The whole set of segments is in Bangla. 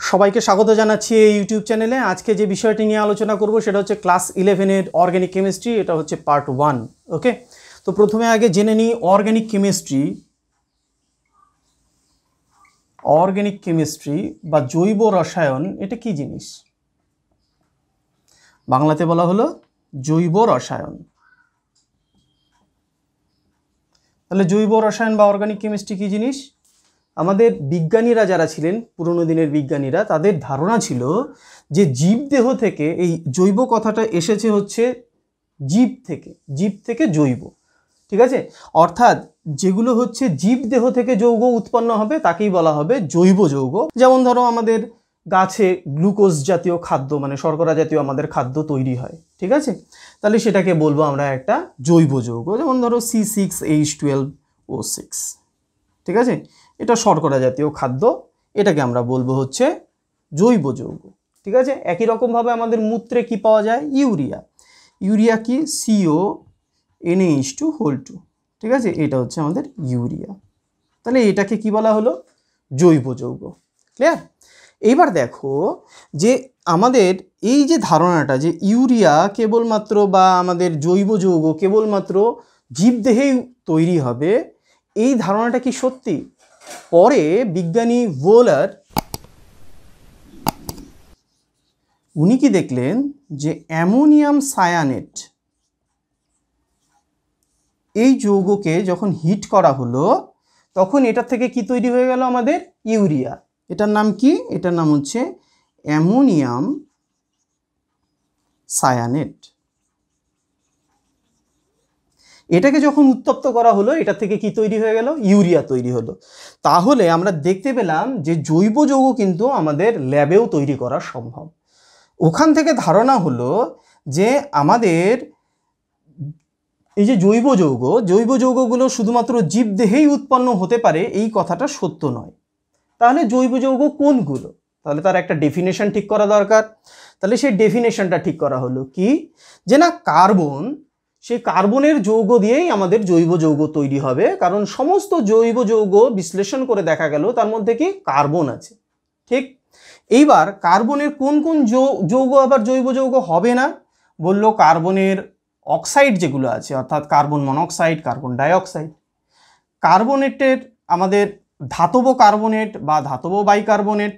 সবাইকে স্বাগত জানাচ্ছি এই ইউটিউব চ্যানেলে। আজকে যে বিষয়টি নিয়ে আলোচনা করব সেটা হচ্ছে ক্লাস 11-এর অর্গানিক কেমিস্ট্রি। এটা হচ্ছে পার্ট 1। ওকে, তো প্রথমে আগে জেনে নিই অর্গানিক কেমিস্ট্রি বা জৈব রসায়ন এটা কি জিনিস। বাংলাতে বলা হলো জৈব রসায়ন। তাহলে জৈব রসায়ন বা অর্গানিক কেমিস্ট্রি কি জিনিস? আমাদের বিজ্ঞানীরা যারা ছিলেন, পুরনো দিনের বিজ্ঞানীরা, তাদের ধারণা ছিল যে জীবদেহ থেকে, এই জৈব কথাটা এসেছে হচ্ছে জীব থেকে জৈব, ঠিক আছে? অর্থাৎ যেগুলো হচ্ছে জীবদেহ থেকে যৌগ উৎপন্ন হবে তাকেই বলা হবে জৈব যৌগ। যেমন ধরো আমাদের গাছে গ্লুকোজ জাতীয় খাদ্য, মানে শর্করা জাতীয় আমাদের খাদ্য তৈরি হয়, ঠিক আছে? তাহলে সেটাকে বলবো আমরা একটা জৈব যৌগ। যেমন ধরো C6H12O6, ঠিক আছে? এটা শর্করা জাতীয় খাদ্য, এটাকে আমরা বলবো হচ্ছে জৈব যৌগ, ঠিক আছে? একই রকমভাবে আমাদের মূত্রে কি পাওয়া যায়? ইউরিয়া কি? CONH2, ঠিক আছে? এটা হচ্ছে আমাদের ইউরিয়া। তাহলে এটাকে কি বলা হলো? জৈব যৌগ। ক্লিয়ার? এইবার দেখো যে আমাদের এই যে ধারণাটা যে ইউরিয়া কেবলমাত্র বা আমাদের জৈব যৌগ কেবলমাত্র জীবদেহেই তৈরি হবে, এই ধারণাটা কি সত্যি? পরে বিজ্ঞানী ভোলার উনি কি দেখলেন যে অ্যামোনিয়াম সায়ানেট এই যৌগকে যখন হিট করা হলো তখন এটা থেকে কি তৈরি হয়ে গেল? আমাদের ইউরিয়া। এটার নাম কি? এটার নাম হচ্ছে অ্যামোনিয়াম সায়ানেট। এটাকে যখন উত্তপ্ত করা হলো এটা থেকে কি তৈরি হয়ে গেল? ইউরিয়া তৈরি হলো। তাহলে আমরা দেখতে পেলাম যে জৈব যৌগ কিন্তু আমাদের ল্যাবেও তৈরি করা সম্ভব। ওখান থেকে ধারণা হলো যে আমাদের এই যে জৈব যৌগগুলো শুধুমাত্র জীবদেহেই উৎপন্ন হতে পারে এই কথাটা সত্য নয়। তাহলে জৈব যৌগ কোনগুলো? তাহলে তার একটা ডেফিনেশন ঠিক করা দরকার। তাহলে সেই ডেফিনেশনটা ঠিক করা হলো কি, যে না কার্বন, সেই কার্বনের যৌগ দিয়েই আমাদের জৈব যৌগ তৈরি হবে, কারণ সমস্ত জৈব যৌগ বিশ্লেষণ করে দেখা গেল তার মধ্যে কি কার্বন আছে। ঠিক, এইবার কার্বনের কোন কোন যৌগ আবার জৈব যৌগ হবে না? বলল কার্বনের অক্সাইড যেগুলো আছে, অর্থাৎ কার্বন মনোক্সাইড, কার্বন ডাইঅক্সাইড, কার্বনেটের আমাদের ধাতব কার্বনেট বা ধাতব বাইকার্বনেট,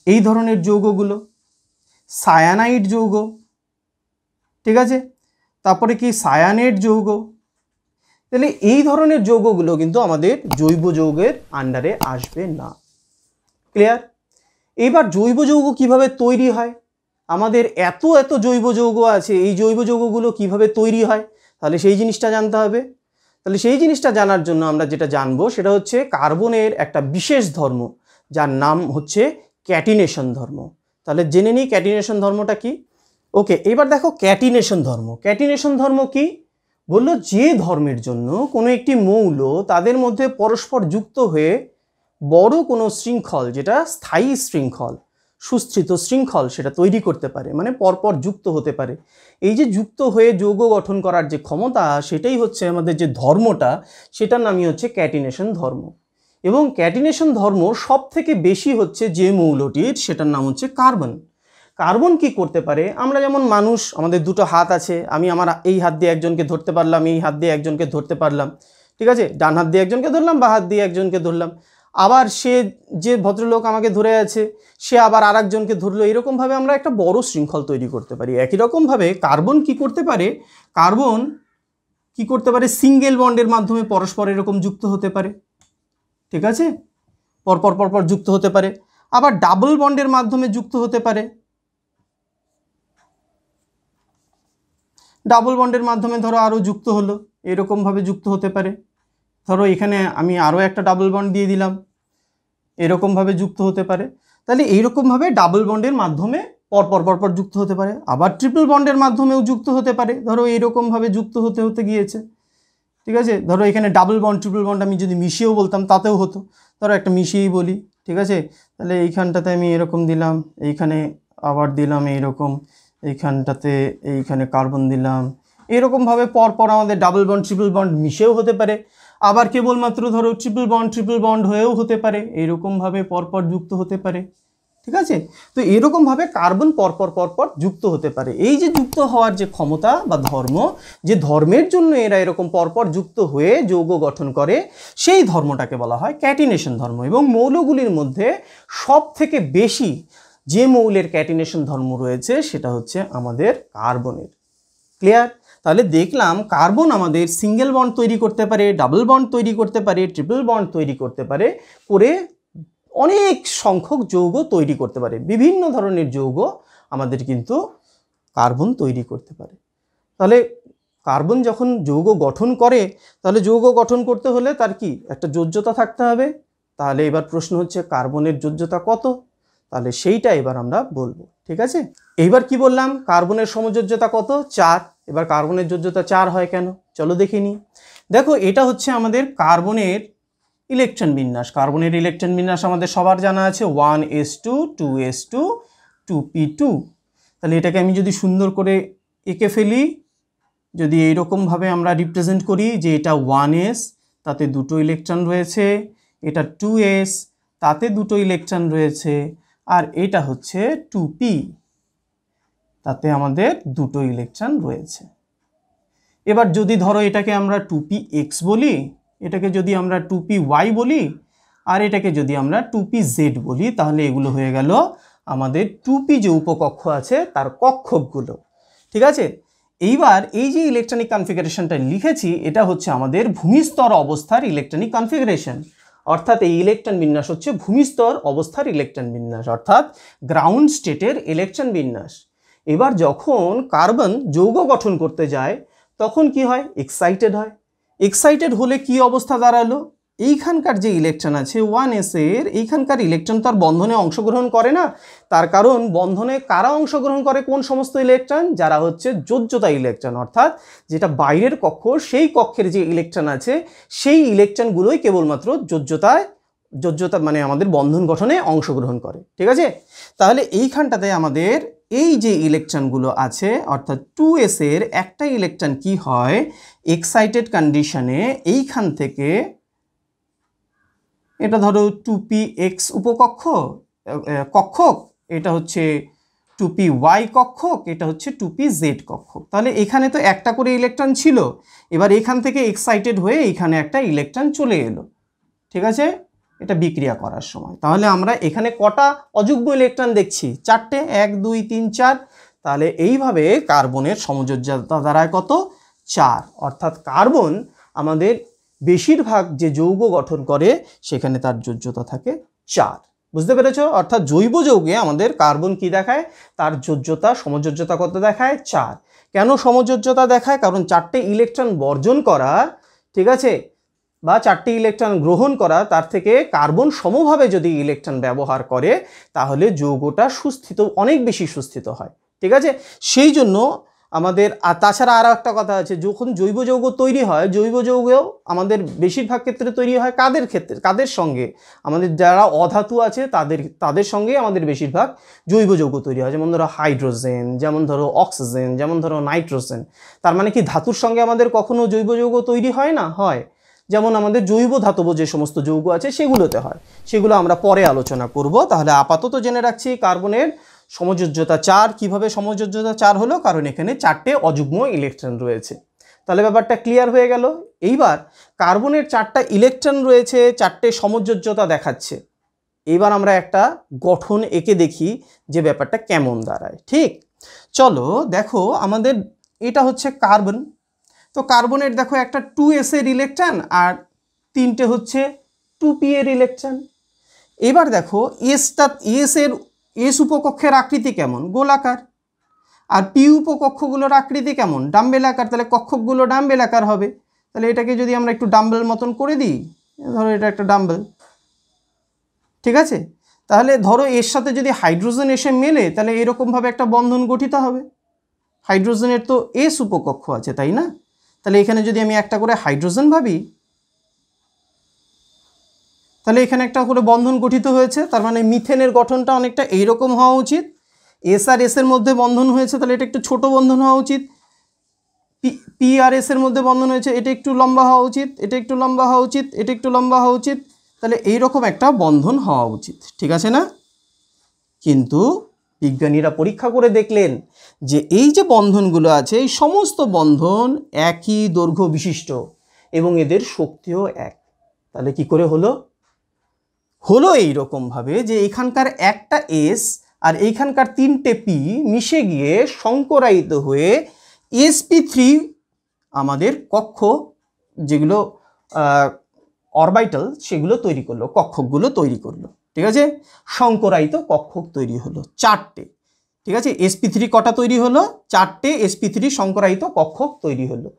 এই ধরনের যৌগগুলো, সায়ানাইড যৌগ, ঠিক আছে? তারপরে কি সায়ানেট যৌগ। তাহলে এই ধরনের যৌগগুলো কিন্তু আমাদের জৈব যৌগের আন্ডারে আসবে না। ক্লিয়ার? এইবার জৈব যৌগ কিভাবে তৈরি হয়? আমাদের এত জৈব যৌগ আছে, এই জৈব যৌগগুলো কিভাবে তৈরি হয় তাহলে সেই জিনিসটা জানতে হবে। তাহলে সেই জিনিসটা জানার জন্য আমরা যেটা জানবো সেটা হচ্ছে কার্বনের একটা বিশেষ ধর্ম, যার নাম হচ্ছে ক্যাটিনেশন ধর্ম। তাহলে জেনে নিই ক্যাটিনেশন ধর্মটা কি। ওকে, এবার দেখো ক্যাটিনেশন ধর্ম কি? বললো যে ধর্মের জন্য কোনো একটি মৌল তাদের মধ্যে পরস্পর যুক্ত হয়ে বড় কোনো শৃঙ্খল, যেটা স্থায়ী শৃঙ্খল, সুস্থিত শৃঙ্খল, সেটা তৈরি করতে পারে, মানে পরপর যুক্ত হতে পারে। এই যে যুক্ত হয়ে যৌগ গঠন করার যে ক্ষমতা, সেটাই হচ্ছে আমাদের যে ধর্মটা, সেটার নামই হচ্ছে ক্যাটিনেশন ধর্ম। এবং ক্যাটিনেশন ধর্ম সব থেকে বেশি হচ্ছে যে মৌলটির, সেটার নাম হচ্ছে কার্বন কি করতে পারে? আমরা যেমন মানুষ, আমাদের দুটো হাত আছে, আমি আমার এই হাত দিয়ে একজনকে ধরতে পারলাম, এই হাত দিয়ে একজনকে ধরতে পারলাম, ঠিক আছে? ডান হাত দিয়ে একজনকে ধরলাম, বা হাত দিয়ে একজনকে ধরলাম। আবার সে যে ভদ্রলোক আমাকে ধরে আছে সে আবার আর একজনকে ধরলো, এরকমভাবে আমরা একটা বড় শৃঙ্খল তৈরি করতে পারি। একই রকমভাবে কার্বন কি করতে পারে? সিঙ্গেল বন্ডের মাধ্যমে পরস্পর এরকম যুক্ত হতে পারে, ঠিক আছে? পরপর যুক্ত হতে পারে। আবার ডাবল বন্ডের মাধ্যমে যুক্ত হতে পারে। ডাবল বন্ডের মাধ্যমে ধরো আরও যুক্ত হলো, এরকমভাবে যুক্ত হতে পারে। ধরো এখানে আমি আরও একটা ডাবল বন্ড দিয়ে দিলাম, এরকমভাবে যুক্ত হতে পারে। তাহলে এইরকমভাবে ডাবল বন্ডের মাধ্যমে পরপর যুক্ত হতে পারে। আবার ট্রিপল বন্ডের মাধ্যমেও যুক্ত হতে পারে। ধরো এইরকমভাবে যুক্ত হতে গিয়েছে, ঠিক আছে? ধরো এখানে ডাবল বন্ড ট্রিপল বন্ড আমি যদি মিশিয়েও বলতাম তাতেও হতো। ধরো একটা মিশিয়েই বলি, ঠিক আছে? তাহলে এইখানটাতে আমি এরকম দিলাম, এইখানে আবার দিলাম এইরকম, এইখানে কার্বন দিলাম, এরকমভাবে পরপর আমাদের ডাবল বন্ড ট্রিপল বন্ড মিশেও হতে পারে। আবার কেবলমাত্র ধরো ট্রিপল বন্ড হয়েও হতে পারে, এরকমভাবে পরপর যুক্ত হতে পারে, ঠিক আছে। তো এরকমভাবে কার্বন পরপর যুক্ত হতে পারে। এই যে যুক্ত হওয়ার যে ক্ষমতা বা ধর্ম, যে ধর্মের জন্য এরা এরকম পরপর যুক্ত হয়ে যৌগ গঠন করে, সেই ধর্মটাকে বলা হয় ক্যাটিনেশন ধর্ম। এবং মৌলগুলির মধ্যে সব থেকে বেশি যে মৌলের ক্যাটিনেশন ধর্ম রয়েছে সেটা হচ্ছে আমাদের কার্বনের। ক্লিয়ার? তাহলে দেখলাম কার্বন আমাদের সিঙ্গেল বন্ড তৈরি করতে পারে, ডাবল বন্ড তৈরি করতে পারে, ট্রিপল বন্ড তৈরি করতে পারে, করে অনেক সংখ্যক যৌগ তৈরি করতে পারে। বিভিন্ন ধরনের যৌগ আমাদের কিন্তু কার্বন তৈরি করতে পারে। তাহলে কার্বন যখন যৌগ গঠন করে, তাহলে যৌগ গঠন করতে হলে তার কি একটা যোজ্যতা থাকতে হবে। তাহলে এবার প্রশ্ন হচ্ছে কার্বনের যোজ্যতা কত, তাহলে সেইটা এবার আমরা বলবো, ঠিক আছে। এইবার কি বললাম, কার্বনের সমযোজ্যতা কত, 4। এবার কার্বনের যোজ্যতা 4 হয় কেন, চলো দেখে নিই। দেখো এটা হচ্ছে আমাদের কার্বনের ইলেকট্রন বিন্যাস। কার্বনের ইলেকট্রন বিন্যাস আমাদের সবার জানা আছে, 1s2 2s2 2p2। তাহলে এটাকে আমি যদি সুন্দর করে এঁকে ফেলি, যদি এইরকমভাবে আমরা রিপ্রেজেন্ট করি যে এটা 1s, তাতে দুটো ইলেকট্রন রয়েছে, এটা 2s, তাতে দুটো ইলেকট্রন রয়েছে, আর এটা হচ্ছে 2p, তাতে আমাদের দুটো ইলেকট্রন রয়েছে। এবার যদি ধরো এটাকে আমরা 2px বলি, এটাকে যদি আমরা 2py বলি, আর এটাকে যদি আমরা 2pz বলি, তাহলে এগুলো হয়ে গেল আমাদের 2p যে উপকক্ষ আছে তার কক্ষকগুলো, ঠিক আছে। এইবার এই যে ইলেকট্রনিক কনফিগারেশনটা লিখেছি, এটা হচ্ছে আমাদের ভূমিস্তর অবস্থার ইলেকট্রনিক কনফিগারেশন। অর্থাৎ এই ইলেকট্রন বিন্যাস হচ্ছে ভূমিস্তর অবস্থার ইলেকট্রন বিন্যাস, অর্থাৎ গ্রাউন্ড স্টেটের ইলেকট্রন বিন্যাস। এবার যখন কার্বন যৌগ গঠন করতে যায় তখন কি হয়, এক্সাইটেড হয়। এক্সাইটেড হলে কি অবস্থা দাঁড়ালো, এইখানকার যে ইলেকট্রন আছে 1s এর, এইখানকার ইলেকট্রন তো আর বন্ধনে অংশগ্রহণ করে না। তার কারণ বন্ধনে কারা অংশগ্রহণ করে, কোন সমস্ত ইলেকট্রন, যারা হচ্ছে যোজ্যতা ইলেকট্রন, অর্থাৎ যেটা বাইরের কক্ষ সেই কক্ষের যে ইলেকট্রন আছে সেই ইলেকট্রনগুলোই কেবলমাত্র যোজ্যতা মানে আমাদের বন্ধন গঠনে অংশগ্রহণ করে, ঠিক আছে। তাহলে এইখানটাতে আমাদের এই যে ইলেকট্রনগুলো আছে অর্থাৎ 2s এর একটা ইলেকট্রন কি হয়, এক্সাইটেড কন্ডিশনে এইখান থেকে, এটা ধরো 2px উপকক্ষ কক্ষক, এটা হচ্ছে 2py কক্ষক, এটা হচ্ছে 2pz কক্ষক। তাহলে এখানে তো একটা করে ইলেকট্রন ছিল, এবার এখান থেকে এক্সাইটেড হয়ে এখানে একটা ইলেকট্রন চলে এলো, ঠিক আছে, এটা বিক্রিয়া করার সময়। তাহলে আমরা এখানে কটা অযুগ্ম ইলেকট্রন দেখছি, 4টে, 1 2 3 4। তাহলে এইভাবে কার্বনের সমযোজ্যতা দাঁড়ায় কত, 4। অর্থাৎ কার্বন আমাদের বেশিরভাগ যে যৌগ গঠন করে সেখানে তার যোজ্যতা থাকে 4। বুঝতে পেরেছো? অর্থাৎ জৈব যৌগে আমাদের কার্বন কি দেখায়, তার যোজ্যতা সমযোজ্যতা কত দেখায়, 4। কেন সমযোজ্যতা দেখায়, কারণ 4টে ইলেকট্রন বর্জন করা, ঠিক আছে, বা 4টি ইলেকট্রন গ্রহণ করা, তার থেকে কার্বন সমভাবে যদি ইলেকট্রন ব্যবহার করে তাহলে যৌগটা সুস্থিত, অনেক বেশি সুস্থিত হয়, ঠিক আছে। সেই জন্য আমাদের, আর তাছাড়া আরও একটা কথা আছে, যখন জৈব যৌগ তৈরি হয়, জৈব যৌগেও আমাদের বেশিরভাগ ক্ষেত্রে তৈরি হয় কাদের ক্ষেত্রে, কাদের সঙ্গে, আমাদের যারা অধাতু আছে তাদের সঙ্গেই আমাদের বেশিরভাগ জৈব যৌগ তৈরি হয়। যেমন ধরো হাইড্রোজেন, যেমন ধরো অক্সিজেন, যেমন ধরো নাইট্রোজেন। তার মানে কি ধাতুর সঙ্গে আমাদের কখনো জৈব যৌগ তৈরি হয় না, হয়। যেমন আমাদের জৈব ধাতব যে সমস্ত যৌগ আছে সেগুলোতে হয়, সেগুলো আমরা পরে আলোচনা করব। তাহলে আপাতত জেনে রাখছি কার্বনের সমযোজ্যতা 4। কিভাবে সমযোজ্যতা 4 হলো, কারণ এখানে 4টে অযুগ্ম ইলেকট্রন রয়েছে। তাহলে ব্যাপারটা ক্লিয়ার হয়ে গেল। এইবার কার্বনের 4টা ইলেকট্রন রয়েছে, 4টে সমযোজ্যতা দেখাচ্ছে। এবার আমরা একটা গঠন এঁকে দেখি যে ব্যাপারটা কেমন দাঁড়ায়, ঠিক। চলো দেখো, আমাদের এটা হচ্ছে কার্বন। তো কার্বনের দেখো একটা 2s এর ইলেকট্রন আর 3টে হচ্ছে 2p এর ইলেকট্রন। এবার দেখো এস উপকক্ষের আকৃতি কেমন, গোলাকার, আর পি উপকক্ষগুলোর আকৃতি কেমন, ডাম্বেল আকার। তাহলে কক্ষকগুলো ডাম্বেল আকার হবে। তাহলে এটাকে যদি আমরা একটু ডাম্বেল মতন করে দিই, ধরো এটা একটা ডাম্বেল, ঠিক আছে। তাহলে ধরো এর সাথে যদি হাইড্রোজেন এসে মেলে তাহলে এরকমভাবে একটা বন্ধন গঠিত হবে। হাইড্রোজেনের তো এস উপকক্ষ আছে, তাই না? তাহলে এখানে যদি আমি একটা করে হাইড্রোজেন ভাবি, তাহলে এখানে একটা করে বন্ধন গঠিত হয়েছে। তার মানে মিথেনের গঠনটা অনেকটা এইরকম হওয়া উচিত। এস আর এস এর মধ্যে বন্ধন হয়েছে, তাহলে এটা একটু ছোট বন্ধন হওয়া উচিত। পি আর এস এর মধ্যে বন্ধন হয়েছে, এটা একটু লম্বা হওয়া উচিত, এটা একটু লম্বা হওয়া উচিত, এটা একটু লম্বা হওয়া উচিত, তাহলে এইরকম একটা বন্ধন হওয়া উচিত, ঠিক আছে না? কিন্তু বিজ্ঞানীরা পরীক্ষা করে দেখলেন যে এই যে বন্ধনগুলো আছে এই সমস্ত বন্ধন একই দৈর্ঘ্য বিশিষ্ট এবং এদের শক্তিও এক। তাহলে কি করে হলো? হলো এইরকমভাবে যে এখানকার একটা এস আর এইখানকার তিনটে পি মিশে গিয়ে সংকরায়িত হয়ে sp3 আমাদের কক্ষ যেগুলো অরবিটাল সেগুলো তৈরি করলো, কক্ষকগুলো তৈরি করলো, ঠিক আছে? সংকরায়িত কক্ষক তৈরি হলো 4টে, ঠিক আছে? sp3 কটা তৈরি হলো? 4টে sp3 সংকরায়িত কক্ষক তৈরি হলো।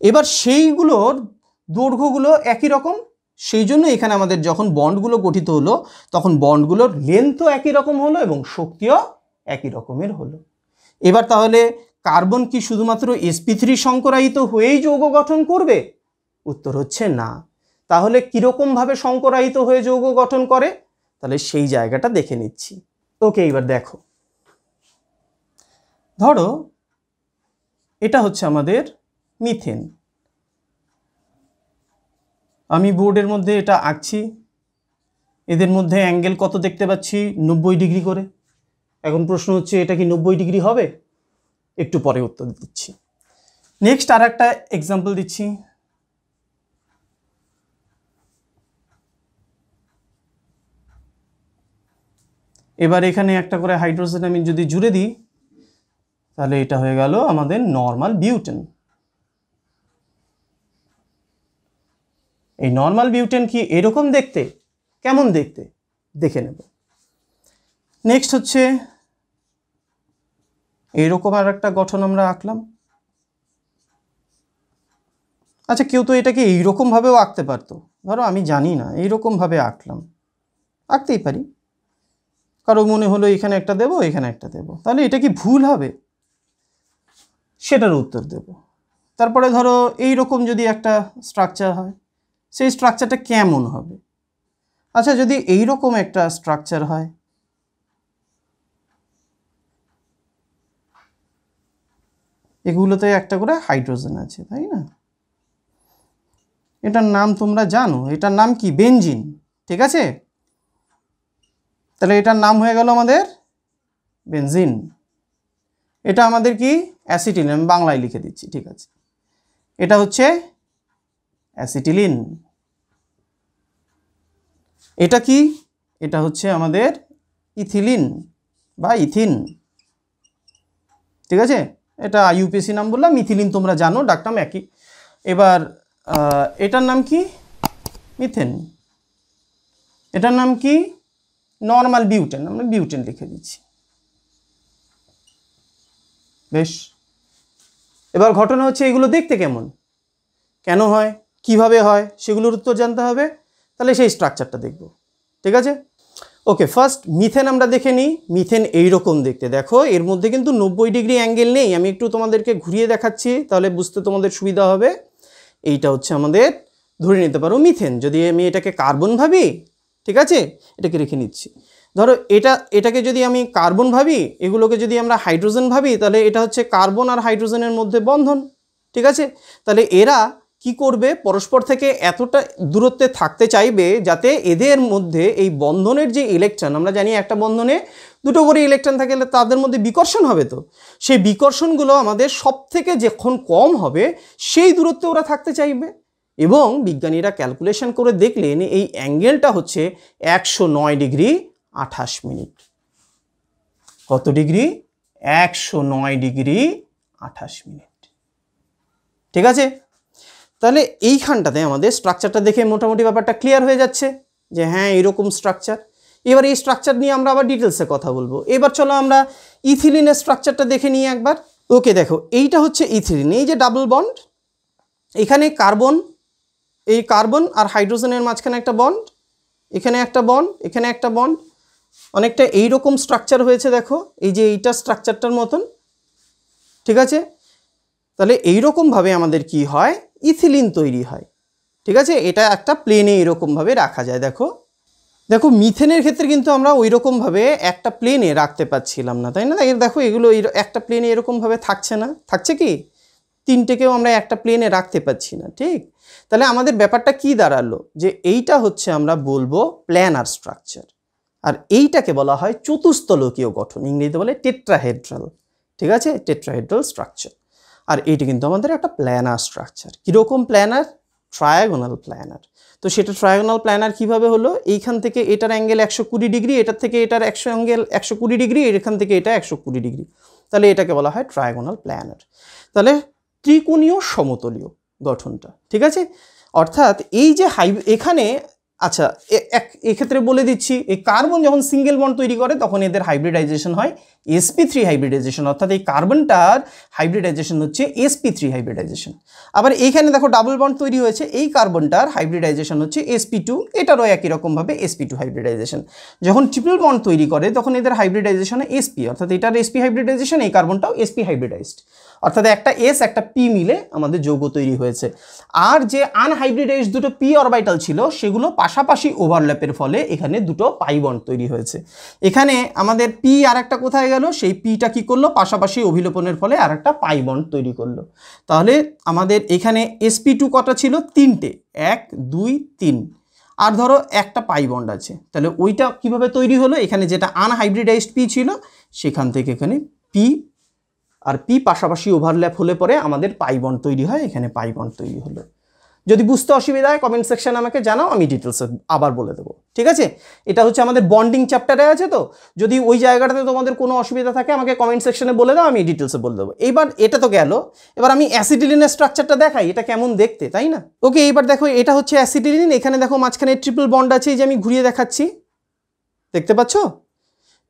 এবার সেইগুলোর দৈর্ঘ্যগুলো একই রকম, সেই জন্য এখানে আমাদের যখন বন্ডগুলো গঠিত হলো তখন বন্ডগুলোর লেন্থও একই রকম হলো এবং শক্তিও একই রকমের হলো। এবার তাহলে কার্বন কি শুধুমাত্র sp3 সংকরায়িত হয়েই যৌগ গঠন করবে? উত্তর হচ্ছে না। তাহলে কীরকমভাবে সংকরায়িত হয়ে যৌগ গঠন করে? তাহলে সেই জায়গাটা দেখে নিচ্ছি। ওকে, এবার দেখো, ধরো এটা হচ্ছে আমাদের মিথেন। আমি বোর্ডের মধ্যে এটা আঁকছি, এদের মধ্যে অ্যাঙ্গেল কত দেখতে পাচ্ছি? 90 ডিগ্রি করে। এখন প্রশ্ন হচ্ছে এটা কি 90 ডিগ্রি হবে? একটু পরে উত্তর দিচ্ছি। নেক্সট আর একটা এক্সাম্পল দিচ্ছি। এবার এখানে একটা করে হাইড্রোজেন আমি যদি জুড়ে দিই তাহলে এটা হয়ে গেল আমাদের নর্মাল বিউটেন। এই নর্মাল বিউটেন কি এরকম দেখতে? কেমন দেখতে দেখে নেব। নেক্সট হচ্ছে এইরকম আর একটা গঠন আমরা আঁকলাম। আচ্ছা, কেউ তো এটাকে এইরকমভাবেও আঁকতে পারতো, ধরো আমি জানি না, এইরকমভাবে আঁকলাম, আঁকতেই পারি। কারো মনে হলো এখানে একটা দেব, এখানে একটা দেব, তাহলে এটা কি ভুল হবে? সেটার উত্তর দেব। তারপরে ধরো এইরকম যদি একটা স্ট্রাকচার হয়, সেই স্ট্রাকচারটা কেমন হবে? আচ্ছা, যদি এইরকম একটা স্ট্রাকচার হয়, এগুলোতে একটা করে হাইড্রোজেন আছে, তাই না? এটার নাম তোমরা জানো, এটার নাম কি? বেনজিন, ঠিক আছে? তাহলে এটার নাম হয়ে গেল আমাদের বেনজিন। এটা আমাদের কি? অ্যাসিটিলিন, আমি বাংলায় লিখে দিচ্ছি, ঠিক আছে? এটা হচ্ছে অ্যাসিটিলিন। এটা কি? এটা হচ্ছে আমাদের ইথিলিন বা ইথিন, ঠিক আছে? এটা ইউপিএসসি নাম বললাম, ইথিলিন তোমরা জানো, ডাকনাম একই। এবার এটার নাম কি? মিথেন। এটার নাম কি? নর্মাল বিউটেন, আমরা বিউটেন লিখে দিচ্ছি, বেশ। এবার ঘটনা হচ্ছে এগুলো দেখতে কেমন, কেন হয়, কিভাবে হয়, সেগুলোর উত্তর জানতে হবে। তাহলে সেই স্ট্রাকচারটা দেখব, ঠিক আছে? ওকে, ফার্স্ট মিথেন আমরা দেখে নিই। মিথেন এইরকম দেখতে, দেখো এর মধ্যে কিন্তু 90 ডিগ্রি অ্যাঙ্গেল নেই, আমি একটু তোমাদেরকে ঘুরিয়ে দেখাচ্ছি তাহলে বুঝতে তোমাদের সুবিধা হবে। এইটা হচ্ছে আমাদের, ধরে নিতে পারো মিথেন। যদি আমি এটাকে কার্বন ভাবি, ঠিক আছে, এটাকে রেখে নিচ্ছি। ধরো এটাকে যদি আমি কার্বন ভাবি, এগুলোকে যদি আমরা হাইড্রোজেন ভাবি, তাহলে এটা হচ্ছে কার্বন আর হাইড্রোজেনের মধ্যে বন্ধন, ঠিক আছে? তাহলে এরা কি করবে? পরস্পর থেকে এতটা দূরত্বে থাকতে চাইবে যাতে এদের মধ্যে এই বন্ধনের যে ইলেকট্রন, আমরা জানি একটা বন্ধনে দুটো করে ইলেকট্রন থাকলে তাদের মধ্যে বিকর্ষণ হবে, তো সেই বিকর্ষণগুলো আমাদের সব থেকে যখন কম হবে সেই দূরত্বে ওরা থাকতে চাইবে। এবং বিজ্ঞানীরা ক্যালকুলেশন করে দেখলেন এই অ্যাঙ্গেলটা হচ্ছে 109 ডিগ্রি 28 মিনিট। কত ডিগ্রি? 109 ডিগ্রি 28 মিনিট, ঠিক আছে? তাহলে এইখানটাতে আমাদের স্ট্রাকচারটা দেখে মোটামুটি ব্যাপারটা ক্লিয়ার হয়ে যাচ্ছে যে হ্যাঁ এরকম স্ট্রাকচার। এবার এই স্ট্রাকচার নিয়ে আমরা আবার ডিটেলসে কথা বলবো। এবার চলো আমরা ইথিলিনের স্ট্রাকচারটা দেখে নিই একবার। ওকে, দেখো এইটা হচ্ছে ইথিলিন, এই যে ডাবল বন্ড, এখানে কার্বন, এই কার্বন আর হাইড্রোজেনের মাঝখানে একটা বন্ড, এখানে একটা বন্ড, এখানে একটা বন্ড, অনেকটা এইরকম স্ট্রাকচার হয়েছে, দেখো এই যে এইটা স্ট্রাকচারটার মতন, ঠিক আছে? তাহলে এইরকমভাবে আমাদের কি হয়? ইথিলিন তৈরি হয়, ঠিক আছে? এটা একটা প্লেনে এরকমভাবে রাখা যায়। দেখো দেখো মিথেনের ক্ষেত্রে কিন্তু আমরা ওই রকমভাবে একটা প্লেনে রাখতে পারছিলাম না, তাই না? দেখো এগুলো একটা প্লেনে এরকমভাবে থাকছে না, থাকছে কি? তিনটেকেও আমরা একটা প্লেনে রাখতে পারছি না, ঠিক? তাহলে আমাদের ব্যাপারটা কি দাঁড়ালো, যে এইটা হচ্ছে আমরা বলবো প্ল্যানার স্ট্রাকচার, আর এইটাকে বলা হয় চতুস্তলকীয় গঠন, ইংরেজিতে বলে টেট্রাহেড্রাল, ঠিক আছে, টেট্রাহেড্রাল স্ট্রাকচার। আর এইটা কিন্তু আমাদের একটা প্ল্যানার স্ট্রাকচার। কীরকম প্ল্যানার? ট্রায়াগোনাল প্ল্যানার। তো সেটা ট্রায়াগোনাল প্ল্যানার কীভাবে হলো? এইখান থেকে এটার অ্যাঙ্গেল 120 ডিগ্রি, এটার থেকে এটার অ্যাঙ্গেল 120 ডিগ্রি, এখান থেকে এটা 120 ডিগ্রি, তাহলে এটাকে বলা হয় ট্রায়াগোনাল প্ল্যানার। তাহলে ত্রিকোণীয় সমতলীয় গঠনটা, ঠিক আছে। অর্থাৎ এই যে এখানে, আচ্ছা এক্ষেত্রে বলে দিচ্ছি, এই কার্বন যখন সিঙ্গেল বন্ড তৈরি করে তখন এদের হাইব্রিডাইজেশন হয় sp3 হাইব্রিডাইজেশন, অর্থাৎ এই কার্বনটার হাইব্রিডাইজেশন হচ্ছে sp3 হাইব্রিডাইজেশন। আবার এইখানে দেখো ডাবল বন্ড তৈরি হয়েছে, এই কার্বনটার হাইব্রিডাইজেশন হচ্ছে sp2, এটারও একই রকমভাবে sp2 হাইব্রিডাইজেশন। যখন ট্রিপল বন্ড তৈরি করে তখন এদের হাইব্রিডাইজেশন sp, অর্থাৎ এটার sp হাইব্রিডাইজেশন, এই কার্বনটাও sp হাইব্রিডাইজড, অর্থাৎ একটা s একটা p মিলে আমাদের যৌগ তৈরি হয়েছে। আর যে আনহাইব্রিডাইজড দুটো p অরবিটাল ছিল সেগুলো পাশাপাশি ওভারল্যাপের ফলে এখানে দুটো পাই বন্ড তৈরি হয়েছে। এখানে আমাদের p আর একটা কোথায় গেল, সেই পিটা কি করলো, পাশাপাশি অভিলোপনের ফলে আর একটা পাই বন্ড তৈরি করলো। তাহলে আমাদের এখানে sp2 কটা ছিল? তিনটে, 1 2 3, আর ধরো একটা পাই বন্ড আছে, তাহলে ওইটা কিভাবে তৈরি হলো? এখানে যেটা আনহাইব্রিডাইজড p ছিল সেখান থেকে এখানে p আর p পাশাপাশি ওভারল্যাপ হলে পরে আমাদের পাই বন্ড তৈরি হয়, এখানে পাই বন্ড তৈরি হলো। যদি বুঝতে অসুবিধা হয় কমেন্ট সেকশনে আমাকে জানাও, আমি ডিটেলসে আবার বলে দেবো, ঠিক আছে। এটা হচ্ছে আমাদের বন্ডিং চ্যাপ্টারে আছে, তো যদি ওই জায়গাটাতে তোমাদের কোনো অসুবিধা থাকে আমাকে কমেন্ট সেকশনে বলে দাও, আমি ডিটেলসে বলে দেবো। এইবার এটা তো গেল, এবার আমি অ্যাসিটিলিনের স্ট্রাকচারটা দেখাই, এটা কেমন দেখতে, তাই না? ওকে, এইবার দেখো এটা হচ্ছে অ্যাসিটিলিন, এখানে দেখো মাঝখানে ট্রিপল বন্ড আছে, এই যে আমি ঘুরিয়ে দেখাচ্ছি, দেখতে পাচ্ছ?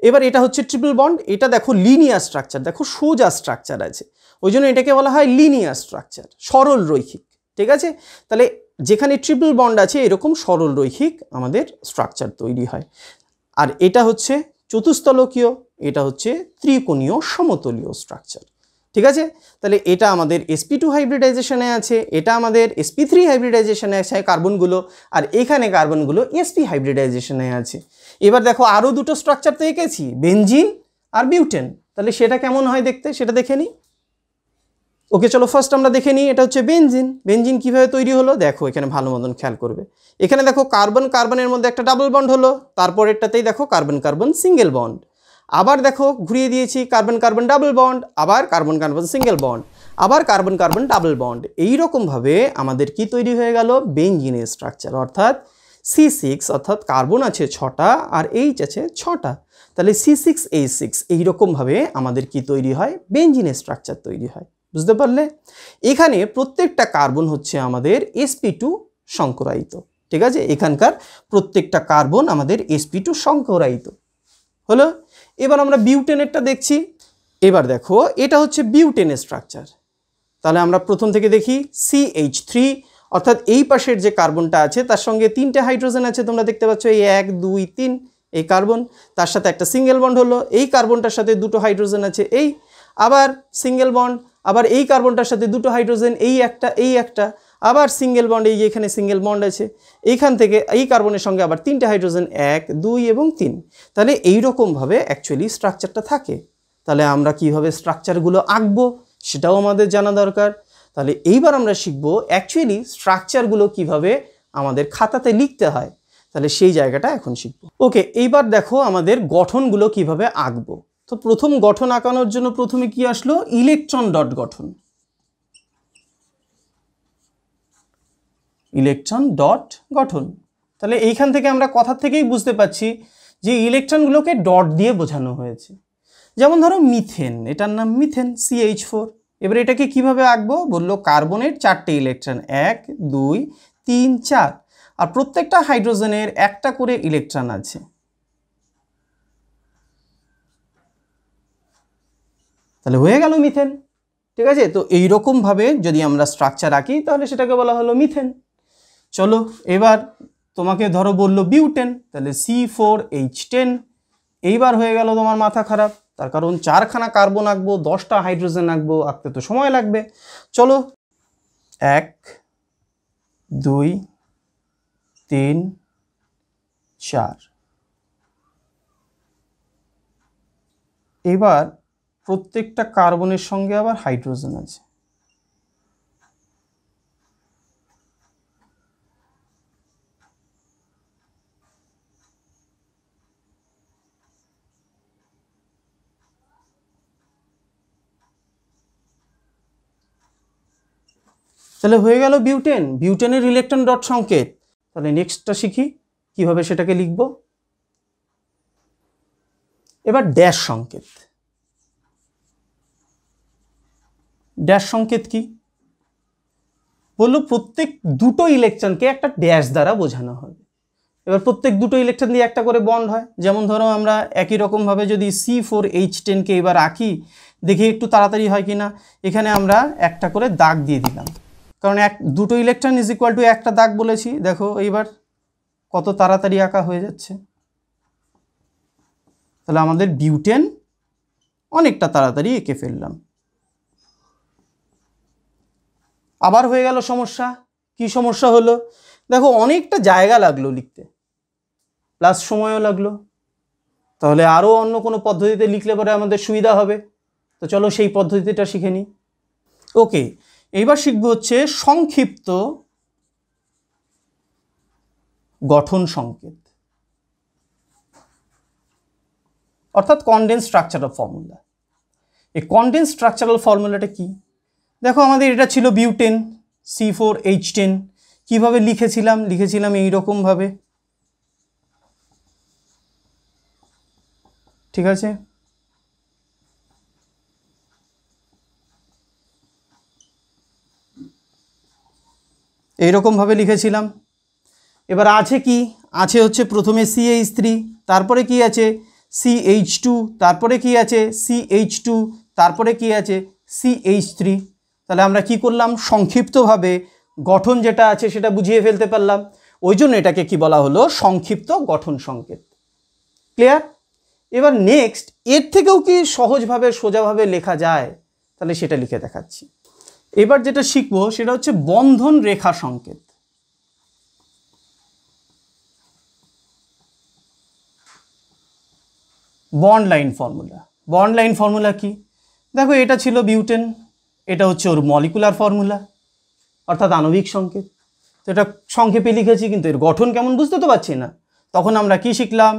এবার এটা হচ্ছে ট্রিপল বন্ড, এটা দেখো লিনিয়ার স্ট্রাকচার, দেখো সোজা স্ট্রাকচার আছে, ওই জন্য এটাকে বলা হয় লিনিয়ার স্ট্রাকচার, সরল রৈখিক, ঠিক আছে। তাহলে যেখানে ট্রিপল বন্ড আছে এরকম সরল রৈখিক আমাদের স্ট্রাকচার তৈরি হয়। আর এটা হচ্ছে চতুস্তলকীয়, এটা হচ্ছে ত্রিকোণীয় সমতলীয় স্ট্রাকচার, ঠিক আছে। তাহলে এটা আমাদের sp2 হাইব্রিডাইজেশনে আছে, এটা আমাদের sp3 হাইব্রিডাইজেশনে আছে কার্বনগুলো, আর এখানে কার্বনগুলো sp হাইব্রিডাইজেশনে আছে। এবার দেখো আরও দুটো স্ট্রাকচার তো এঁকেছি, বেনজিন আর বিউটেন, তাহলে সেটা কেমন হয় দেখতে সেটা দেখে নিই। ওকে চলো ফার্স্ট আমরা দেখে নিই, এটা হচ্ছে বেনজিন। বেনজিন কীভাবে তৈরি হলো দেখো, এখানে ভালো মতন খেয়াল করবে। এখানে দেখো কার্বন কার্বনের মধ্যে একটা ডাবল বন্ড হলো, তারপরেরটাতেই দেখো কার্বন কার্বন সিঙ্গেল বন্ড, আবার দেখো ঘুরিয়ে দিয়েছি কার্বন কার্বন ডাবল বন্ড, আবার কার্বন কার্বন সিঙ্গেল বন্ড, আবার কার্বন কার্বন ডাবল বন্ড। এইরকমভাবে আমাদের কি তৈরি হয়ে গেল? বেনজিনের স্ট্রাকচার, অর্থাৎ C6, অর্থাৎ কার্বন আছে 6টা আর H আছে 6টা, তাহলে C6H6 এইরকমভাবে আমাদের কি তৈরি হয়? বেনজিনের স্ট্রাকচার তৈরি হয়, বুঝতে পারলে? এখানে প্রত্যেকটা কার্বন হচ্ছে আমাদের sp2 সংকরায়িত, ঠিক আছে, এখানকার প্রত্যেকটা কার্বন আমাদের sp2 সংকরায়িত হলো। এবার আমরা বিউটেনেরটা দেখছি। এবার দেখো এটা হচ্ছে বিউটেনের স্ট্রাকচার, তাহলে আমরা প্রথম থেকে দেখি CH3, অর্থাৎ এই পাশের যে কার্বনটা আছে তার সঙ্গে 3টে হাইড্রোজেন আছে, তোমরা দেখতে পাচ্ছ এই 1 2 3 এই কার্বন, তার সাথে একটা সিঙ্গেল বন্ড হলো, এই কার্বনটার সাথে দুটো হাইড্রোজেন আছে, এই আবার সিঙ্গেল বন্ড, আবার এই কার্বনটার সাথে দুটো হাইড্রোজেন, এই একটা আবার সিঙ্গেল বন্ড, এই যে এখানে সিঙ্গেল বন্ড আছে, এইখান থেকে এই কার্বনের সঙ্গে আবার 3টে হাইড্রোজেন 1 2 এবং 3, তাহলে এইরকমভাবে অ্যাকচুয়ালি স্ট্রাকচারটা থাকে। তাহলে আমরা কীভাবে স্ট্রাকচারগুলো আঁকবো সেটাও আমাদের জানা দরকার। তাহলে এইবার আমরা শিখবো অ্যাকচুয়ালি স্ট্রাকচারগুলো কিভাবে আমাদের খাতাতে লিখতে হয়, তাহলে সেই জায়গাটা এখন শিখবো। ওকে, এইবার দেখো আমাদের গঠনগুলো কিভাবে আঁকবো। তো প্রথম গঠন আঁকানোর জন্য প্রথমে কি আসলো? ইলেকট্রন ডট গঠন, ইলেকট্রন ডট গঠন। তাহলে এইখান থেকে আমরা কথা থেকেই বুঝতে পারছি যে ইলেকট্রনগুলোকে ডট দিয়ে বোঝানো হয়েছে। যেমন ধরো মিথেন, এটার নাম মিথেন CH4। এবার এটাকে কিভাবে আঁকবো? বললো কার্বনের 4টে ইলেকট্রন, 1 2 3 4, আর প্রত্যেকটা হাইড্রোজেনের একটা করে ইলেকট্রন আছে। তাহলে হয়ে গেল মিথেন, ঠিক আছে। তো এইরকমভাবে যদি আমরা স্ট্রাকচার আঁকি তাহলে সেটাকে বলা হলো মিথেন। চলো এবার তোমাকে ধরো বললো বিউটেন, তাহলে C4H10। এইবার হয়ে গেল তোমার মাথা খারাপ, তার কারণ 4খানা কার্বন আঁকবো, 10টা হাইড্রোজেন আঁকবো, আঁকতে তো সময় লাগবে। চলো 1 2 3 4, এবার প্রত্যেকটা কার্বনের সঙ্গে আবার হাইড্রোজেন আছে, তাহলে হয়ে গেল বিউটেন, বিউটেনের ইলেকট্রন ডট সংকেত। তাহলে নেক্সটটা শিখি কিভাবে সেটাকে লিখব। এবার ড্যাশ সংকেত। ড্যাশ সংকেত কি বললো? প্রত্যেক দুটো ইলেকট্রনকে একটা ড্যাশ দ্বারা বোঝানো হবে। এবার প্রত্যেক দুটো ইলেকট্রন দিয়ে একটা করে বন্ড হয়। যেমন ধরো আমরা একই রকমভাবে যদি C4H10কে এবার আঁকি, দেখি একটু তাড়াতাড়ি হয় কি না। এখানে আমরা একটা করে দাগ দিয়ে দিলাম, কারণ দুটো ইলেকট্রন ইজ ইকুয়াল টু একটা দাগ বলেছি। দেখো এইবার কত তাড়াতাড়ি আঁকা হয়ে যাচ্ছে। তাহলে আমাদের বিউটেন অনেকটা তাড়াতাড়ি এঁকে ফেললাম। আবার হয়ে গেল সমস্যা। কি সমস্যা হলো? দেখো অনেকটা জায়গা লাগলো লিখতে, প্লাস সময়ও লাগলো। তাহলে আরও অন্য কোনো পদ্ধতিতে লিখলে পরে আমাদের সুবিধা হবে। তো চলো সেই পদ্ধতিটা শিখে নিই। ওকে, এইবার শিখবো হচ্ছে সংক্ষিপ্ত গঠন সংকেত, অর্থাৎ কনডেন্স স্ট্রাকচারাল ফর্মুলা। এই কনডেন্স স্ট্রাকচারাল ফর্মুলাটা কি? দেখো আমাদের এটা ছিল বিউটেন C4H10। কিভাবে লিখেছিলাম? লিখেছিলাম এইরকমভাবে, ঠিক আছে? এইরকমভাবে লিখেছিলাম। এবার আছে কি? আছে হচ্ছে প্রথমে CH3, তারপরে কি আছে CH2, তারপরে কি আছে CH2, তারপরে কি আছে CH3। তাহলে আমরা কি করলাম? সংক্ষিপ্তভাবে গঠন যেটা আছে সেটা বুঝিয়ে ফেলতে পারলাম। ওই জন্য এটাকে কি বলা হলো? সংক্ষিপ্ত গঠন সংকেত। ক্লিয়ার? এবার নেক্সট, এর থেকেও কি সহজভাবে সোজাভাবে লেখা যায়? তাহলে সেটা লিখে দেখাচ্ছি। এবার যেটা শিখবো সেটা হচ্ছে বন্ধন রেখা সংকেত। Bond line formula. Bond line formula কি? দেখো এটা ছিল বিউটেন, এটা হচ্ছে ওর মলিকুলার ফর্মুলা, অর্থাৎ আণবিক সংকেত। তো এটা সংক্ষেপে লিখেছি, কিন্তু এর গঠন কেমন বুঝতে তো পারছি না। তখন আমরা কি শিখলাম?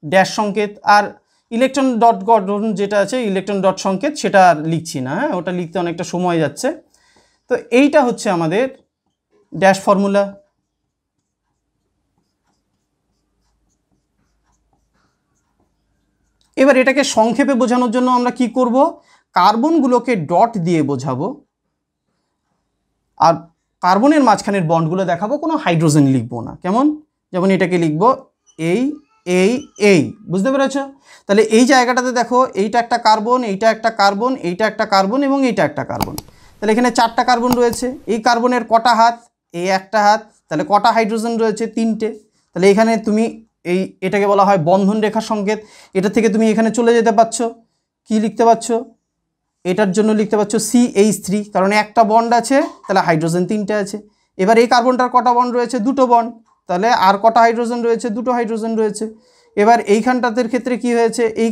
ড্যাশ সংকেত। আর ইলেকট্রন ডট গঠন যেটা আছে, ইলেকট্রন ডট সংকেত, সেটা লিখছি না, হ্যাঁ, ওটা লিখতে অনেকটা সময় যাচ্ছে। তো এইটা হচ্ছে আমাদের ড্যাশ ফর্মুলা। এবার এটাকে সংক্ষেপে বোঝানোর জন্য আমরা কি করব? কার্বনগুলোকে ডট দিয়ে বোঝাবো, আর কার্বনের মাঝখানের বন্ডগুলো দেখাবো, কোনো হাইড্রোজেন লিখবো না। কেমন? যেমন এটাকে লিখবো এই এই এই, বুঝতে পেরেছ? তাহলে এই জায়গাটাতে দেখো, এইটা একটা কার্বন, এইটা একটা কার্বন, এইটা একটা কার্বন এবং এইটা একটা কার্বন। তাহলে এখানে 4টা কার্বন রয়েছে। এই কার্বনের কটা হাত? এই একটা হাত। তাহলে কটা হাইড্রোজেন রয়েছে? 3টে। তাহলে এখানে তুমি এটাকে বলা হয় বন্ধন রেখা সংকেত। এটা থেকে তুমি এখানে চলে যেতে পারছো, কি লিখতে পারছো? এটার জন্য লিখতে পারছো CH3, কারণ একটা বন্ড আছে, তাহলে হাইড্রোজেন 3টে আছে। এবার এই কার্বনটার কটা বন্ড রয়েছে? 2টো বন্ড, তাহলে আর কটা হাইড্রোজেন রয়েছে? 2টো হাইড্রোজেন রয়েছে। এবার এইখানটাতে ক্ষেত্রে কি হয়েছে? এই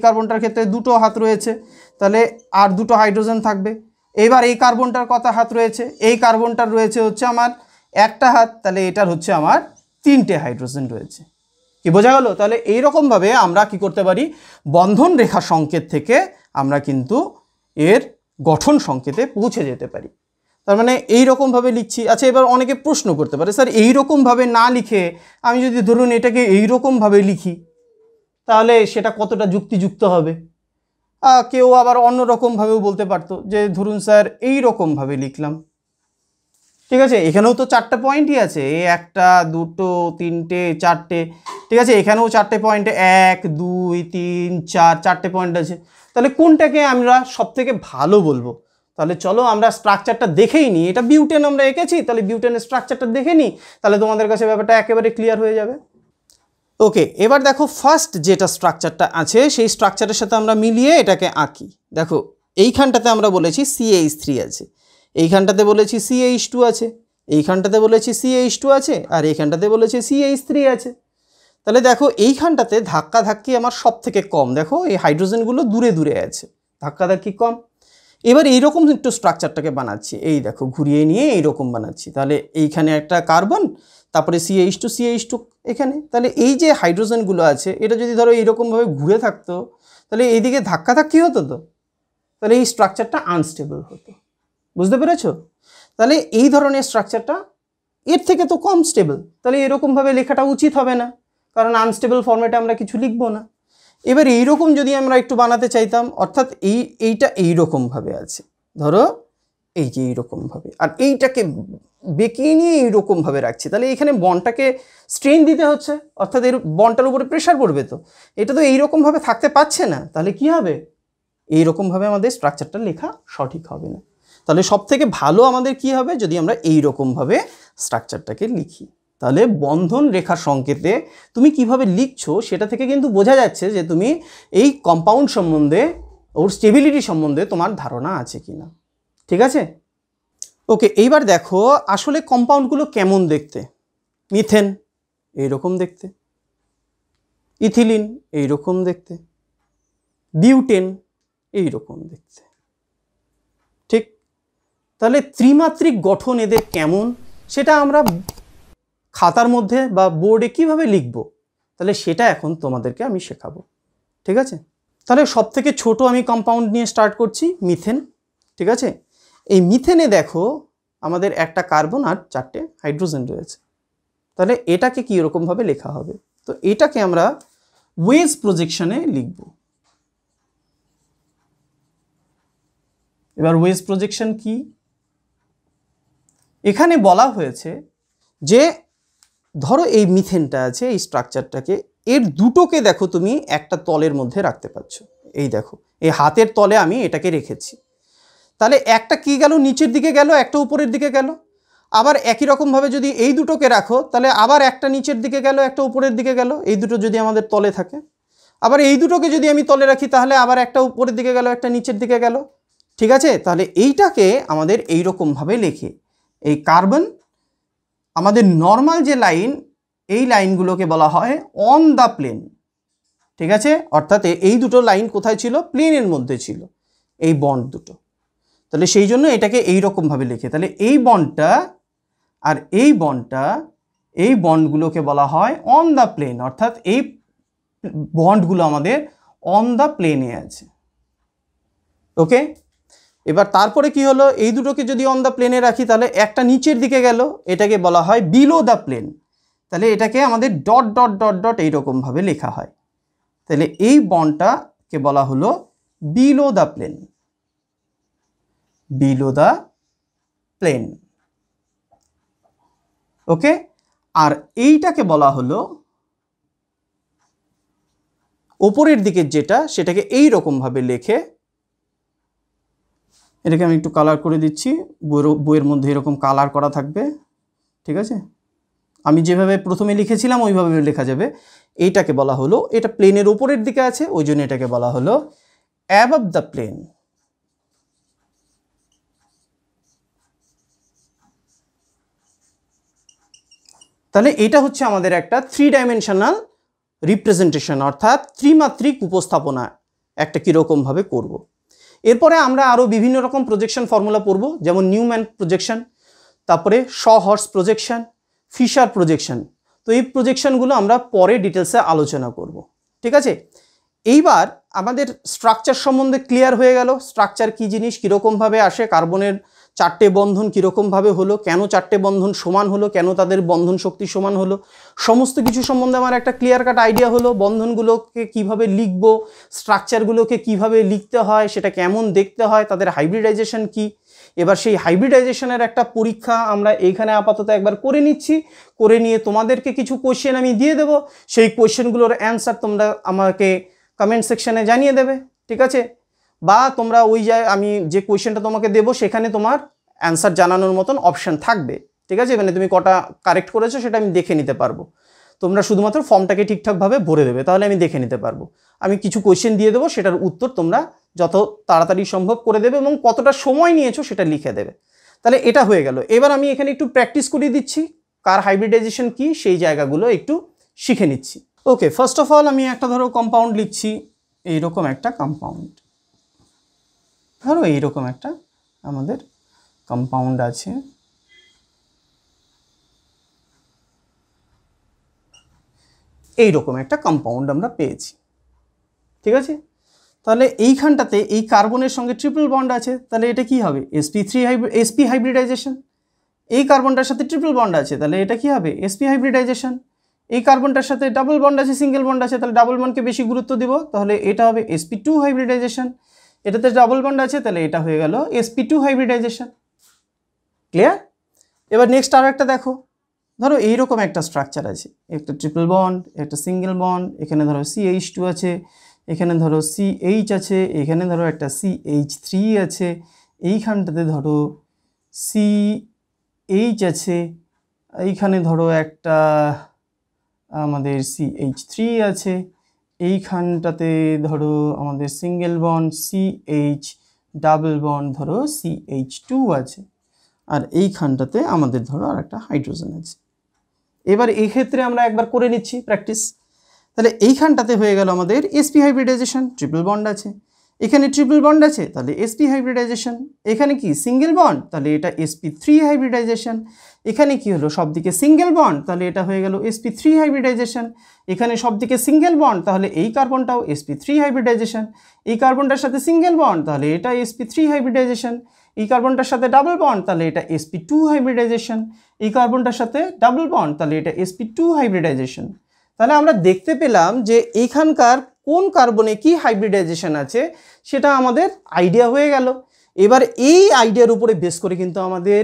কার্বনটার ক্ষেত্রে 2টো হাত রয়েছে, তাহলে আর 2টো হাইড্রোজেন থাকবে। এবার এই কার্বনটার কত হাত রয়েছে? এই কার্বনটার রয়েছে হচ্ছে আমার একটা হাত, তাহলে এটার হচ্ছে আমার 3টে হাইড্রোজেন রয়েছে। কি বোঝা গেল? তাহলে এইরকমভাবে আমরা কি করতে পারি? বন্ধন রেখা সংকেত থেকে আমরা কিন্তু এর গঠন সংকেতে পৌঁছে যেতে পারি। তার মানে এইরকমভাবে লিখছি। আচ্ছা, এবার অনেকে প্রশ্ন করতে পারে, স্যার এইরকমভাবে না লিখে আমি যদি ধরুন এটাকে এইরকমভাবে লিখি, তাহলে সেটা কতটা যুক্তিযুক্ত হবে? কেউ আবার অন্য রকমভাবেও বলতে পারতো, যে ধরুন স্যার এইরকমভাবে লিখলাম, ঠিক আছে? এখানেও তো 4টে পয়েন্টই আছে, এই 1, 2, 3, 4টে, ঠিক আছে? এখানেও 4টে পয়েন্টে 1, 2, 3, 4, 4টে পয়েন্ট আছে। তাহলে কোনটাকে আমরা সব থেকে ভালো বলবো? তাহলে চলো আমরা স্ট্রাকচারটা দেখেই নিই। এটা বিউটেন আমরা এঁকেছি, তাহলে বিউটেনের স্ট্রাকচারটা দেখে নিই, তাহলে তোমাদের কাছে ব্যাপারটা একেবারে ক্লিয়ার হয়ে যাবে। ওকে, এবার দেখো ফার্স্ট যেটা স্ট্রাকচারটা আছে সেই স্ট্রাকচারের সাথে আমরা মিলিয়ে এটাকে আঁকি। দেখো এইখানটাতে আমরা বলেছি CH3 আছে, এইখানটাতে বলেছি CH2 আছে, এইখানটাতে বলেছি CH2 আছে, আর এইখানটাতে বলেছি CH3 আছে। তাহলে দেখো এইখানটাতে ধাক্কাধাক্কি আমার সব থেকে কম। দেখো এই হাইড্রোজেনগুলো দূরে দূরে আছে, ধাক্কাধাক্কি কম। এবার এইরকম একটু স্ট্রাকচারটাকে বানাচ্ছি, এই দেখো ঘুরিয়ে নিয়ে এইরকম বানাচ্ছি। তাহলে এইখানে একটা কার্বন, তারপরে CH2 এখানে। তাহলে এই যে হাইড্রোজেনগুলো আছে, এটা যদি ধরো এইরকমভাবে ঘুরে থাকতো, তাহলে এইদিকে ধাক্কাধাক্কি হতো তো, তাহলে এই স্ট্রাকচারটা আনস্টেবল হতো। বুঝতে পেরেছো? তাহলে এই ধরনের স্ট্রাকচারটা এর থেকে তো কম স্টেবল, তাহলে এরকমভাবে লেখাটা উচিত হবে না, কারণ আনস্টেবল ফর্মেটে আমরা কিছু লিখব না। এবার এইরকম যদি আমরা একটু বানাতে চাইতাম, অর্থাৎ এইটা এইরকমভাবে আছে, ধরো এই যে এইরকমভাবে, আর এইটাকে বেঁকিয়ে নিয়ে এইরকমভাবে রাখছি, তাহলে এখানে বন্ডটাকে স্ট্রেন দিতে হচ্ছে, অর্থাৎ এর বন্ডটার উপরে প্রেশার পড়বে, তো এটা তো এইরকমভাবে থাকতে পারছে না, তাহলে কি হবে, এইরকমভাবে আমাদের স্ট্রাকচারটা লেখা সঠিক হবে না। তাহলে সব থেকে ভালো আমাদের কি হবে, যদি আমরা এইরকমভাবে স্ট্রাকচারটাকে লিখি। তাহলে বন্ধন রেখার সংকেতে তুমি কিভাবে লিখছো সেটা থেকে কিন্তু বোঝা যাচ্ছে যে তুমি এই কম্পাউন্ড সম্বন্ধে, ওর স্টেবিলিটি সম্বন্ধে তোমার ধারণা আছে কিনা। ঠিক আছে, ওকে। এইবার দেখো আসলে কম্পাউন্ডগুলো কেমন দেখতে। মিথেন এইরকম দেখতে, ইথিলিন এইরকম দেখতে, বিউটেন এইরকম দেখতে। ঠিক, তাহলে ত্রিমাত্রিক গঠন এদের কেমন সেটা আমরা খাতার মধ্যে বা বোর্ডে কিভাবে লিখব, তাহলে সেটা এখন তোমাদেরকে আমি শেখাবো। ঠিক আছে, তাহলে সব থেকে ছোট আমি কম্পাউন্ড নিয়ে স্টার্ট করছি, মিথেন। ঠিক আছে, এই মিথেনে দেখো আমাদের একটা কার্বন আর 4টে হাইড্রোজেন রয়েছে, তাহলে এটাকে কি এরকমভাবে লেখা হবে, তো এটাকে আমরা ওয়েজ প্রজেকশনে লিখব। এবার ওয়েজ প্রজেকশন কি, এখানে বলা হয়েছে যে ধরো এই মিথেনটা আছে, এই স্ট্রাকচারটাকে, এর দুটোকে দেখো তুমি একটা তলের মধ্যে রাখতে পারছো। এই দেখো এই হাতের তলে আমি এটাকে রেখেছি, তাহলে একটা কি গেল নিচের দিকে গেল, একটা উপরের দিকে গেল। আবার একই রকমভাবে যদি এই দুটোকে রাখো, তাহলে আবার একটা নিচের দিকে গেল, একটা উপরের দিকে গেল, এই দুটো যদি আমাদের তলে থাকে। আবার এই দুটোকে যদি আমি তলে রাখি, তাহলে আবার একটা উপরের দিকে গেল, একটা নিচের দিকে গেল। ঠিক আছে, তাহলে এইটাকে আমাদের এইরকমভাবে লেখে, এই কার্বন আমাদের নর্মাল যে লাইন, এই লাইনগুলোকে বলা হয় অন দ্য প্লেন। ঠিক আছে, অর্থাৎ এই দুটো লাইন কোথায় ছিল, প্লেনের মধ্যে ছিল, এই বন্ড দুটো। তাহলে সেই জন্য এটাকে এইরকমভাবে লেখে। তাহলে এই বন্ডটা আর এই বন্ডটা, এই বন্ডগুলোকে বলা হয় অন দ্য প্লেন, অর্থাৎ এই বন্ডগুলো আমাদের অন দ্য প্লেনে আছে। ওকে, এবার তারপরে কি হলো, এই দুটোকে যদি অন দ্য প্লেনে রাখি, তাহলে একটা নিচের দিকে গেল, এটাকে বলা হয় বিলো দ্য প্লেন। তাহলে এটাকে আমাদের ডট ডট ডট ডট এইরকমভাবে লেখা হয়। তাহলে এই বন্ডটাকে বলা হলো below the plane, below the plane. Okay, আর এইটাকে বলা হলো ওপরের দিকের যেটা, সেটাকে এই রকমভাবে লেখে, এটাকে আমি একটু কালার করে দিচ্ছি, বইয়ের মধ্যে এরকম কালার করা থাকবে। ঠিক আছে, আমি যেভাবে প্রথমে লিখেছিলাম ওইভাবে লেখা যাবে। এইটাকে বলা হলো, এটা প্লেনের ওপরের দিকে আছে, ওই জন্য এটাকে বলা হলো অ্যাবভ দ্য প্লেন। তাহলে এটা হচ্ছে আমাদের একটা 3 ডাইমেনশনাল রিপ্রেজেন্টেশন, অর্থাৎ ত্রিমাত্রিক উপস্থাপনা একটা কীরকমভাবে করব। এরপরে আমরা আরও বিভিন্ন রকম প্রজেকশন ফর্মুলা পড়ব, যেমন নিউম্যান প্রজেকশন, তারপরে শহর্স প্রজেকশন, ফিশার প্রজেকশন। তো এই প্রজেকশনগুলো আমরা পরে ডিটেলসে আলোচনা করব। ঠিক আছে, এইবার আমাদের স্ট্রাকচার সম্বন্ধে ক্লিয়ার হয়ে গেল, স্ট্রাকচার কী জিনিস, কীরকমভাবে আসে, কার্বনের 4টে বন্ধন কীরকমভাবে হলো, কেন 4টে বন্ধন সমান হলো, কেন তাদের বন্ধন শক্তি সমান হলো, সমস্ত কিছু সম্বন্ধে আমার একটা ক্লিয়ার কাট আইডিয়া হলো। বন্ধনগুলোকে কিভাবে লিখব, স্ট্রাকচারগুলোকে কিভাবে লিখতে হয়, সেটা কেমন দেখতে হয়, তাদের হাইব্রিডাইজেশন কি। এবার সেই হাইব্রিডাইজেশনের একটা পরীক্ষা আমরা এইখানে আপাতত একবার করে নিচ্ছি, করে নিয়ে তোমাদেরকে কিছু কোয়েশ্চেন আমি দিয়ে দেব, সেই কোয়েশ্চেনগুলোর অ্যান্সার তোমরা আমাকে কমেন্ট সেকশানে জানিয়ে দেবে। ঠিক আছে, বা তোমরা ওই আমি যে কোয়েশ্চেনটা তোমাকে দেবো সেখানে তোমার অ্যান্সার জানানোর মতন অপশান থাকবে। ঠিক আছে, মানে তুমি কটা কারেক্ট করেছো সেটা আমি দেখে নিতে পারবো। তোমরা শুধুমাত্র ফর্মটাকে ঠিকঠাকভাবে ভরে দেবে, তাহলে আমি দেখে নিতে পারবো। আমি কিছু কোয়েশ্চেন দিয়ে দেবো, সেটার উত্তর তোমরা যত তাড়াতাড়ি সম্ভব করে দেবে এবং কতটা সময় নিয়েছো সেটা লিখে দেবে। তাহলে এটা হয়ে গেল। এবার আমি এখানে একটু প্র্যাকটিস করিয়ে দিচ্ছি, কার হাইব্রিডাইজেশন কি সেই জায়গাগুলো একটু শিখে নিচ্ছি। ওকে, ফার্স্ট অফ অল আমি একটা ধরো কম্পাউন্ড লিখছি, এইরকম একটা কম্পাউন্ড, ধরো এইরকম একটা আমাদের কম্পাউন্ড আছে। এইরকম একটা কম্পাউন্ড আমরা পেয়েছি। ঠিক আছে, তাহলে এইখানটাতে এই কার্বনের সঙ্গে ট্রিপল বন্ড আছে, তাহলে এটা কি হবে, sp3 sp হাইব্রিডাইজেশন। এই কার্বনটার সাথে ট্রিপল বন্ড আছে, তাহলে এটা কি হবে? sp hybridization. এই কার্বনটার সাথে ডাবল বন্ড আছে, সিঙ্গেল বন্ড আছে, তাহলে ডাবল বন্ডকে বেশি গুরুত্ব দিব, তাহলে এটা হবে sp2 হাইব্রিডাইজেশন। এটাতে ডাবল বন্ড আছে, তাহলে এটা হয়ে গেল sp2 হাইব্রিডাইজেশন। ক্লিয়ার? এবার নেক্সট আরও একটা দেখো, ধরো এইরকম একটা স্ট্রাকচার আছে, একটা ট্রিপল বন্ড, একটা সিঙ্গেল বন্ড, এখানে ধরো CH2 আছে, এখানে ধরো CH আছে, এখানে ধরো একটা CH3 আছে, এইখানটাতে ধরো CH আছে, এইখানে ধরো একটা আমাদের CH3 আছে, এইখানটাতে ধরো আমাদের single bond CH, double bond ধরো CH2 আছে, আর এইখানটাতে আমাদের ধরো আর একটা হাইড্রোজেন আছে। এবার এই ক্ষেত্রে আমরা একবার করে নিচ্ছি প্র্যাকটিস। তাহলে এইখানটাতে হয়ে গেল আমাদের sp হাইব্রিডাইজেশন, ট্রিপল বন্ড আছে, এখানে ট্রিপল বন্ড আছে, তাহলে sp হাইব্রিডাইজেশন। এখানে কি সিঙ্গেল বন্ড, তাহলে এটা sp3 হাইব্রিডাইজেশন। এখানে কি হলো, সবদিকে সিঙ্গেল বন্ড, তাহলে এটা হয়ে গেল sp3 হাইব্রিডাইজেশন। এখানে সবদিকে সিঙ্গেল বন্ড, তাহলে এই কার্বনটাও sp3 হাইব্রিডাইজেশন। এই কার্বনটার সাথে সিঙ্গেল বন্ড, তাহলে এটা sp3 হাইব্রিডাইজেশন। এই কার্বনটার সাথে ডাবল বন্ড, তাহলে এটা sp2 হাইব্রিডাইজেশন। এই কার্বনটার সাথে ডাবল বন্ড, তাহলে এটা sp2 হাইব্রিডাইজেশন। তাহলে আমরা দেখতে পেলাম যে এইখানকার কোন কার্বনে কি হাইব্রিডাইজেশন আছে সেটা আমাদের আইডিয়া হয়ে গেল। এবার এই আইডিয়ার উপরে বেস করে কিন্তু আমাদের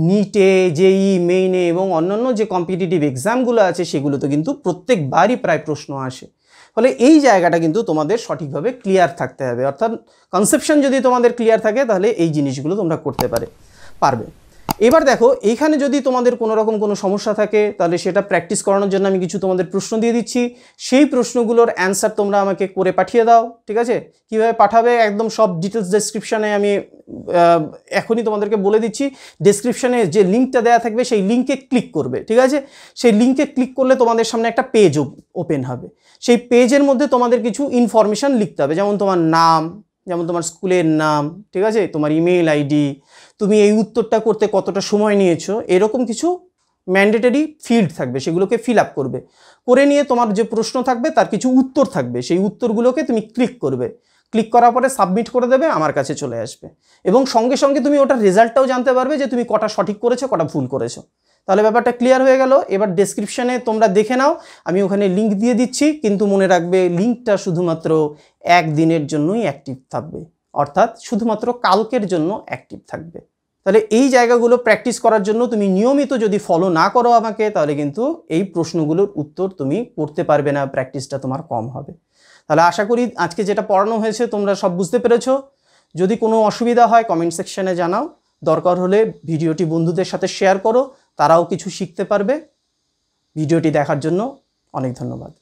নিটে, জেই, মেইনে এবং অন্যান্য যে কম্পিটিটিভ এক্সামগুলো আছে সেগুলোতে কিন্তু প্রত্যেকবারই প্রায় প্রশ্ন আসে। ফলে এই জায়গাটা কিন্তু তোমাদের সঠিকভাবে ক্লিয়ার থাকতে হবে, অর্থাৎ কনসেপশন যদি তোমাদের ক্লিয়ার থাকে তাহলে এই জিনিসগুলো তোমরা করতে পারবে। এবার দেখো, এইখানে যদি তোমাদের কোনো রকম কোনো সমস্যা থাকে তাহলে সেটা প্র্যাকটিস করানোর জন্য আমি কিছু তোমাদের প্রশ্ন দিয়ে দিচ্ছি, সেই প্রশ্নগুলোর অ্যান্সার তোমরা আমাকে করে পাঠিয়ে দাও। ঠিক আছে? কীভাবে পাঠাবে একদম সব ডিটেলস ডেসক্রিপশানে আমি এখনই তোমাদেরকে বলে দিচ্ছি। ডেসক্রিপশানে যে লিঙ্কটা দেওয়া থাকবে সেই লিঙ্কে ক্লিক করবে। ঠিক আছে? সেই লিঙ্কে ক্লিক করলে তোমাদের সামনে একটা পেজ ওপেন হবে। সেই পেজের মধ্যে তোমাদের কিছু ইনফরমেশান লিখতে হবে, যেমন তোমার নাম, যেমন তোমার স্কুলের নাম, ঠিক আছে, তোমার ইমেল আইডি, তুমি এই উত্তরটা করতে কতটা সময় নিয়েছো, এরকম কিছু ম্যান্ডেটরি ফিল্ড থাকবে, সেগুলোকে ফিল আপ করবে। করে নিয়ে তোমার যে প্রশ্ন থাকবে তার কিছু উত্তর থাকবে, সেই উত্তরগুলোকে তুমি ক্লিক করবে। ক্লিক করার পরে সাবমিট করে দেবে, আমার কাছে চলে আসবে, এবং সঙ্গে সঙ্গে তুমি ওটার রেজাল্টটাও জানতে পারবে যে তুমি কটা সঠিক করেছো, কটা ভুল করেছো। তাহলে ব্যাপারটা ক্লিয়ার হয়ে গেল। এবার ডেসক্রিপশানে তোমরা দেখে নাও, আমি ওখানে লিঙ্ক দিয়ে দিচ্ছি, কিন্তু মনে রাখবে লিঙ্কটা শুধুমাত্র একদিনের জন্যই অ্যাক্টিভ থাকবে, অর্থাৎ শুধুমাত্র কালকের জন্য অ্যাক্টিভ থাকবে। তাহলে এই জায়গাগুলো প্র্যাকটিস করার জন্য তুমি নিয়মিত যদি ফলো না করো আমাকে, তাহলে কিন্তু এই প্রশ্নগুলোর উত্তর তুমি করতে পারবে না, প্র্যাকটিসটা তোমার কম হবে। তাহলে আশা করি আজকে যেটা পড়ানো হয়েছে তোমরা সব বুঝতে পেরেছো। যদি কোনো অসুবিধা হয় কমেন্ট সেকশনে জানাও, দরকার হলে ভিডিওটি বন্ধুদের সাথে শেয়ার করো, তারাও কিছু শিখতে পারবে। ভিডিওটি দেখার জন্য অনেক ধন্যবাদ।